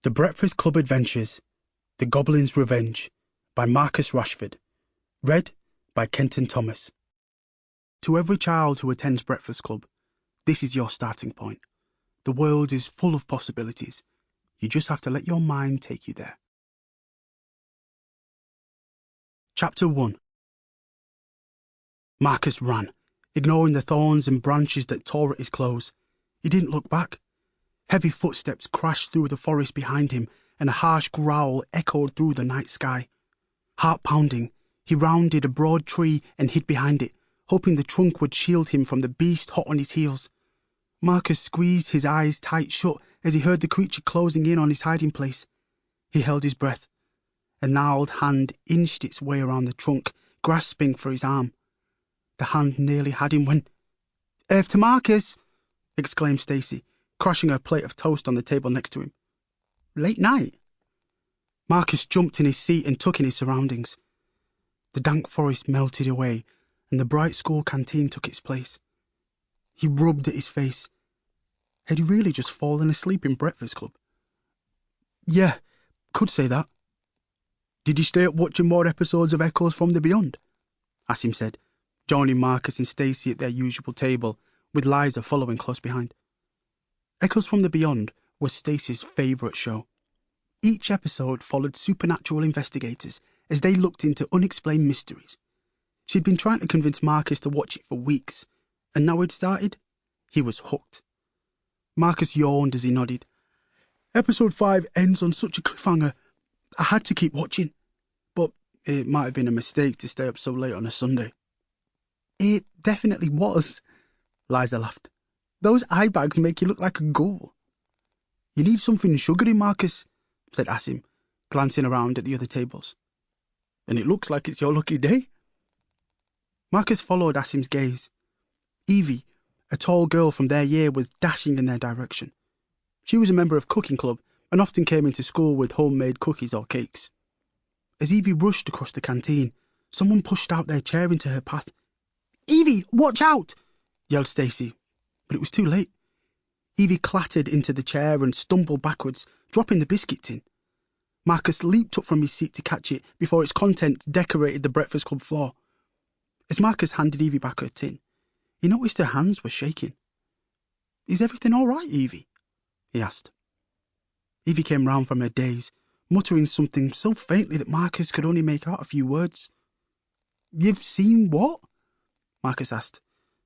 The Breakfast Club Adventures, The Goblin's Revenge, by Marcus Rashford. Read by Kenton Thomas. To every child who attends Breakfast Club, this is your starting point. The world is full of possibilities. You just have to let your mind take you there. Chapter 1. Marcus ran, ignoring the thorns and branches that tore at his clothes. He didn't look back. Heavy footsteps crashed through the forest behind him, and a harsh growl echoed through the night sky. Heart-pounding, he rounded a broad tree and hid behind it, hoping the trunk would shield him from the beast hot on his heels. Marcus squeezed his eyes tight shut as he heard the creature closing in on his hiding place. He held his breath. A gnarled hand inched its way around the trunk, grasping for his arm. The hand nearly had him when... "Earth to Marcus!" exclaimed Stacey, crushing her plate of toast on the table next to him. "Late night?" Marcus jumped in his seat and took in his surroundings. The dank forest melted away, and the bright school canteen took its place. He rubbed at his face. Had he really just fallen asleep in Breakfast Club? "Yeah, could say that." "Did you stay up watching more episodes of Echoes from the Beyond?" Asim said, joining Marcus and Stacey at their usual table, with Liza following close behind. Echoes from the Beyond was Stacey's favourite show. Each episode followed supernatural investigators as they looked into unexplained mysteries. She'd been trying to convince Marcus to watch it for weeks, and now it started. He was hooked. Marcus yawned as he nodded. "Episode 5 ends on such a cliffhanger. I had to keep watching. But it might have been a mistake to stay up so late on a Sunday." "It definitely was," Liza laughed. "Those eye bags make you look like a ghoul." "You need something sugary, Marcus," said Asim, glancing around at the other tables. "And it looks like it's your lucky day." Marcus followed Asim's gaze. Evie, a tall girl from their year, was dashing in their direction. She was a member of Cooking Club and often came into school with homemade cookies or cakes. As Evie rushed across the canteen, someone pushed out their chair into her path. "Evie, watch out!" yelled Stacey, but it was too late. Evie clattered into the chair and stumbled backwards, dropping the biscuit tin. Marcus leaped up from his seat to catch it before its contents decorated the Breakfast Club floor. As Marcus handed Evie back her tin, he noticed her hands were shaking. "Is everything all right, Evie?" he asked. Evie came round from her daze, muttering something so faintly that Marcus could only make out a few words. "You've seen what?" Marcus asked,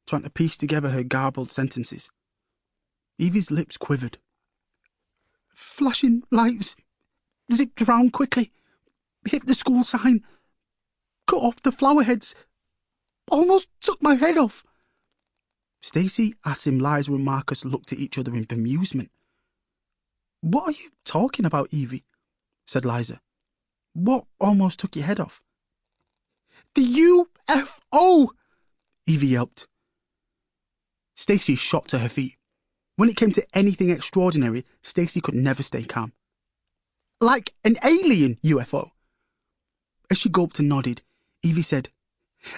trying to piece together her garbled sentences. Evie's lips quivered. "Flashing lights, zipped around quickly, hit the school sign, cut off the flower heads, almost took my head off." Stacey, Asim, Liza and Marcus looked at each other in bemusement. "What are you talking about, Evie?" said Liza. "What almost took your head off?" "The UFO!" Evie yelped. Stacey shot to her feet. When it came to anything extraordinary, Stacey could never stay calm. "Like an alien UFO." As she gulped and nodded, Evie said,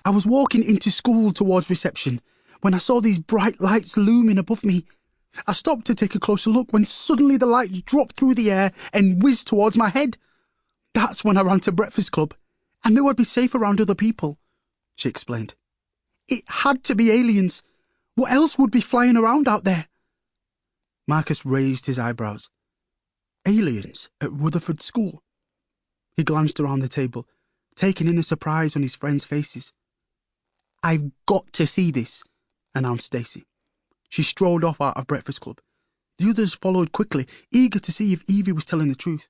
"I was walking into school towards reception when I saw these bright lights looming above me. I stopped to take a closer look when suddenly the lights dropped through the air and whizzed towards my head. That's when I ran to Breakfast Club. I knew I'd be safe around other people," she explained. "It had to be aliens. What else would be flying around out there?" Marcus raised his eyebrows. "Aliens at Rutherford School?" He glanced around the table, taking in the surprise on his friends' faces. "I've got to see this," announced Stacey. She strolled off out of Breakfast Club. The others followed quickly, eager to see if Evie was telling the truth.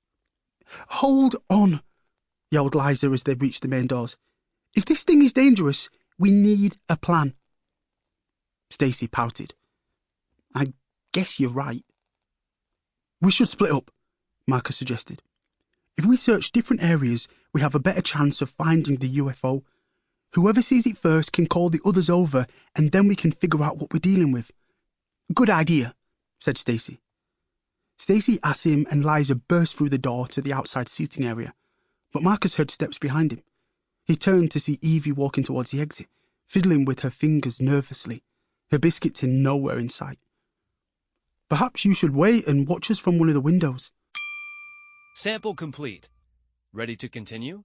"Hold on," yelled Liza as they reached the main doors. "If this thing is dangerous, we need a plan." Stacey pouted. "I guess you're right." "We should split up," Marcus suggested. "If we search different areas, we have a better chance of finding the UFO. Whoever sees it first can call the others over, and then we can figure out what we're dealing with." "Good idea," said Stacey. Stacey, Asim and Liza burst through the door to the outside seating area, but Marcus heard steps behind him. He turned to see Evie walking towards the exit, fiddling with her fingers nervously, her biscuit tin nowhere in sight. "Perhaps you should wait and watch us from one of the windows." Sample complete. Ready to continue?